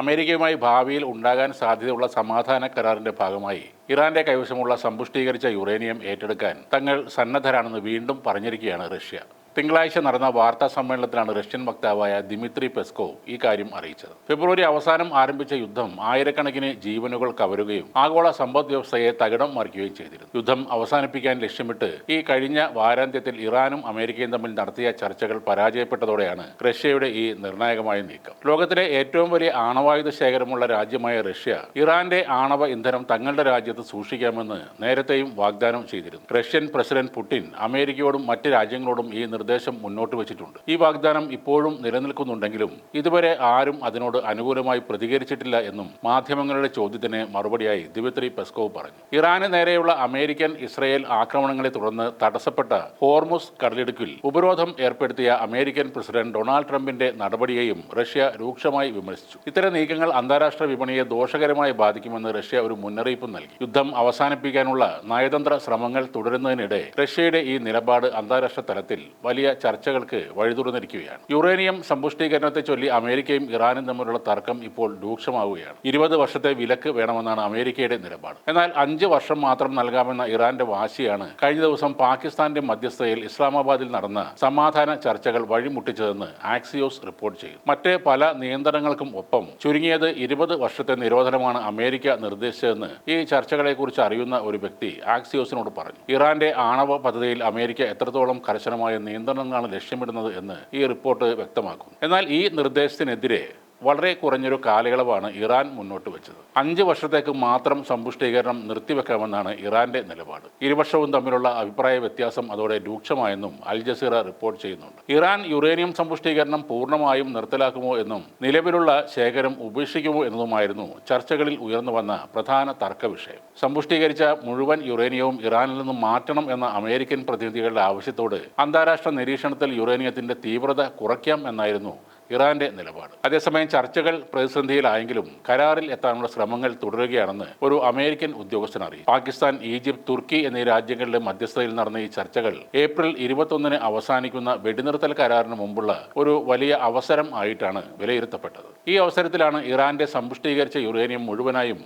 അമേരിക്കയുമായി ഭാവിയിൽ ഉണ്ടാകാൻ സാധ്യതയുള്ള സമാധാന കരാറിന്റെ ഭാഗമായി ഇറാന്റെ കൈവശമുള്ള സമ്പുഷ്ടീകരിച്ച യുറേനിയം ഏറ്റെടുക്കാൻ തങ്ങൾ സന്നദ്ധരാണെന്ന് വീണ്ടും പറഞ്ഞിരിക്കുകയാണ് റഷ്യ. തിങ്കളാഴ്ച നടന്ന വാർത്താ സമ്മേളനത്തിലാണ് റഷ്യൻ വക്താവായ ദിമിത്രി പെസ്കോവ് ഈ കാര്യം അറിയിച്ചത്. ഫെബ്രുവരി അവസാനം ആരംഭിച്ച യുദ്ധം ആയിരക്കണക്കിന് ജീവനുകൾ കവരുകയും ആഗോള സമ്പദ് വ്യവസ്ഥയെ തകിടം മറിക്കുകയും ചെയ്തിരുന്നു. യുദ്ധം അവസാനിപ്പിക്കാൻ ലക്ഷ്യമിട്ട് ഈ കഴിഞ്ഞ വാരാന്ത്യത്തിൽ ഇറാനും അമേരിക്കയും തമ്മിൽ നടത്തിയ ചർച്ചകൾ പരാജയപ്പെട്ടതോടെയാണ് റഷ്യയുടെ ഈ നിർണായകമായ നീക്കം. ലോകത്തിലെ ഏറ്റവും വലിയ ആണവായുധ ശേഖരമുള്ള രാജ്യമായ റഷ്യ ഇറാന്റെ ആണവ ഇന്ധനം തങ്ങളുടെ രാജ്യത്ത് സൂക്ഷിക്കാമെന്ന് നേരത്തെയും വാഗ്ദാനം ചെയ്തിരുന്നു. റഷ്യൻ പ്രസിഡന്റ് പുടിൻ അമേരിക്കയോടും മറ്റ് രാജ്യങ്ങളോടും ഈ നിർദ്ദേശം മുന്നോട്ട് വെച്ചിട്ടുണ്ട്. ഈ വാഗ്ദാനം ഇപ്പോഴും നിലനിൽക്കുന്നുണ്ടെങ്കിലും ഇതുവരെ ആരും അതിനോട് അനുകൂലമായി പ്രതികരിച്ചിട്ടില്ല എന്നും മാധ്യമങ്ങളുടെ ചോദ്യത്തിന് മറുപടിയായി ദിമിത്രി പെസ്കോവ് പറഞ്ഞു. ഇറാന് നേരെയുള്ള അമേരിക്കൻ ഇസ്രയേൽ ആക്രമണങ്ങളെ തുടർന്ന് തടസ്സപ്പെട്ട ഹോർമുസ് കടലിടുക്കിൽ ഉപരോധം ഏർപ്പെടുത്തിയ അമേരിക്കൻ പ്രസിഡന്റ് ഡൊണാൾഡ് ട്രംപിന്റെ നടപടിയെയും റഷ്യ രൂക്ഷമായി വിമർശിച്ചു. ഇത്തരം നീക്കങ്ങൾ അന്താരാഷ്ട്ര വിപണിയെ ദോഷകരമായി ബാധിക്കുമെന്ന് റഷ്യ ഒരു മുന്നറിയിപ്പ് നൽകി. യുദ്ധം അവസാനിപ്പിക്കാനുള്ള നയതന്ത്ര ശ്രമങ്ങൾ തുടരുന്നതിനിടെ റഷ്യയുടെ ഈ നിലപാട് അന്താരാഷ്ട്ര തലത്തിൽ വലിയ ചർച്ചകൾക്ക് വഴിതുറന്നിരിക്കുകയാണ്. യുറേനിയം സമ്പുഷ്ടീകരണത്തെ ചൊല്ലി അമേരിക്കയും ഇറാനും തമ്മിലുള്ള തർക്കം ഇപ്പോൾ രൂക്ഷമാവുകയാണ്. 20 വർഷത്തെ വിലക്ക് വേണമെന്നാണ് അമേരിക്കയുടെ നിലപാട്. എന്നാൽ 5 വർഷം മാത്രം നൽകാമെന്ന ഇറാന്റെ വാശിയാണ് കഴിഞ്ഞ ദിവസം പാകിസ്ഥാന്റെ മധ്യസ്ഥതയിൽ ഇസ്ലാമാബാദിൽ നടന്ന സമാധാന ചർച്ചകൾ വഴിമുട്ടിച്ചതെന്ന് ആക്സിയോസ് റിപ്പോർട്ട് ചെയ്തു. മറ്റ് പല നിയന്ത്രണങ്ങൾക്കും ഒപ്പം ചുരുങ്ങിയത് 20 വർഷത്തെ നിരോധനമാണ് അമേരിക്ക നിർദ്ദേശിച്ചതെന്ന് ഈ ചർച്ചകളെക്കുറിച്ച് അറിയുന്ന ഒരു വ്യക്തി ആക്സിയോസിനോട് പറഞ്ഞു. ഇറാന്റെ ആണവ പദ്ധതിയിൽ അമേരിക്ക എത്രത്തോളം കർശനമായ നിയന്ത്രണങ്ങളാണ് ലക്ഷ്യമിടുന്നത് എന്ന് ഈ റിപ്പോർട്ട് വ്യക്തമാക്കുന്നു. എന്നാൽ ഈ നിർദ്ദേശത്തിനെതിരെ വളരെ കുറഞ്ഞൊരു കാലയളവാണ് ഇറാൻ മുന്നോട്ട് വെച്ചത്. 5 വർഷത്തേക്ക് മാത്രം സമ്പുഷ്ടീകരണം നിർത്തിവെക്കാമെന്നാണ് ഇറാന്റെ നിലപാട്. ഇരുപക്ഷവും തമ്മിലുള്ള അഭിപ്രായ വ്യത്യാസം അതോടെ രൂക്ഷമായെന്നും അൽ ജസീറ റിപ്പോർട്ട് ചെയ്യുന്നുണ്ട്. ഇറാൻ യുറേനിയം സമ്പുഷ്ടീകരണം പൂർണ്ണമായും നിർത്തലാക്കുമോ എന്നും നിലവിലുള്ള ശേഖരം ഉപേക്ഷിക്കുമോ എന്നതുമായിരുന്നു ചർച്ചകളിൽ ഉയർന്നു വന്ന പ്രധാന തർക്ക വിഷയം. സമ്പുഷ്ടീകരിച്ച മുഴുവൻ യുറേനിയവും ഇറാനിൽ നിന്നും മാറ്റണം എന്ന അമേരിക്കൻ പ്രതിനിധികളുടെ ആവശ്യത്തോട് അന്താരാഷ്ട്ര നിരീക്ഷണത്തിൽ യുറേനിയത്തിന്റെ തീവ്രത കുറയ്ക്കാം എന്നായിരുന്നു ഇറാന്റെ നിലപാട്. അതേസമയം ചർച്ചകൾ പ്രതിസന്ധിയിലായെങ്കിലും കരാറിൽ എത്താനുള്ള ശ്രമങ്ങൾ തുടരുകയാണെന്ന് ഒരു അമേരിക്കൻ ഉദ്യോഗസ്ഥൻ അറിയിച്ചു. പാകിസ്ഥാൻ, ഈജിപ്ത്, തുർക്കി എന്നീ രാജ്യങ്ങളുടെ മധ്യസ്ഥതയിൽ നടന്ന ഈ ചർച്ചകൾ ഏപ്രിൽ 21 അവസാനിക്കുന്ന വെടിനിർത്തൽ കരാറിന് മുമ്പുള്ള ഒരു വലിയ അവസരം ആയിട്ടാണ് വിലയിരുത്തപ്പെട്ടത്. ഈ അവസരത്തിലാണ് ഇറാന്റെ സമ്പുഷ്ടീകരിച്ച യുറേനിയം മുഴുവനായും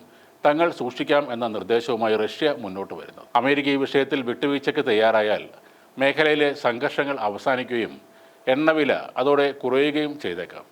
തങ്ങൾ സൂക്ഷിക്കാം എന്ന നിർദ്ദേശവുമായി റഷ്യ മുന്നോട്ട് വരുന്നത്. അമേരിക്ക ഈ വിഷയത്തിൽ വിട്ടുവീഴ്ചയ്ക്ക് തയ്യാറായാൽ മേഖലയിലെ സംഘർഷങ്ങൾ അവസാനിക്കുകയും എണ്ണവില അതോടെ കുറയുകയും ചെയ്തേക്കാം.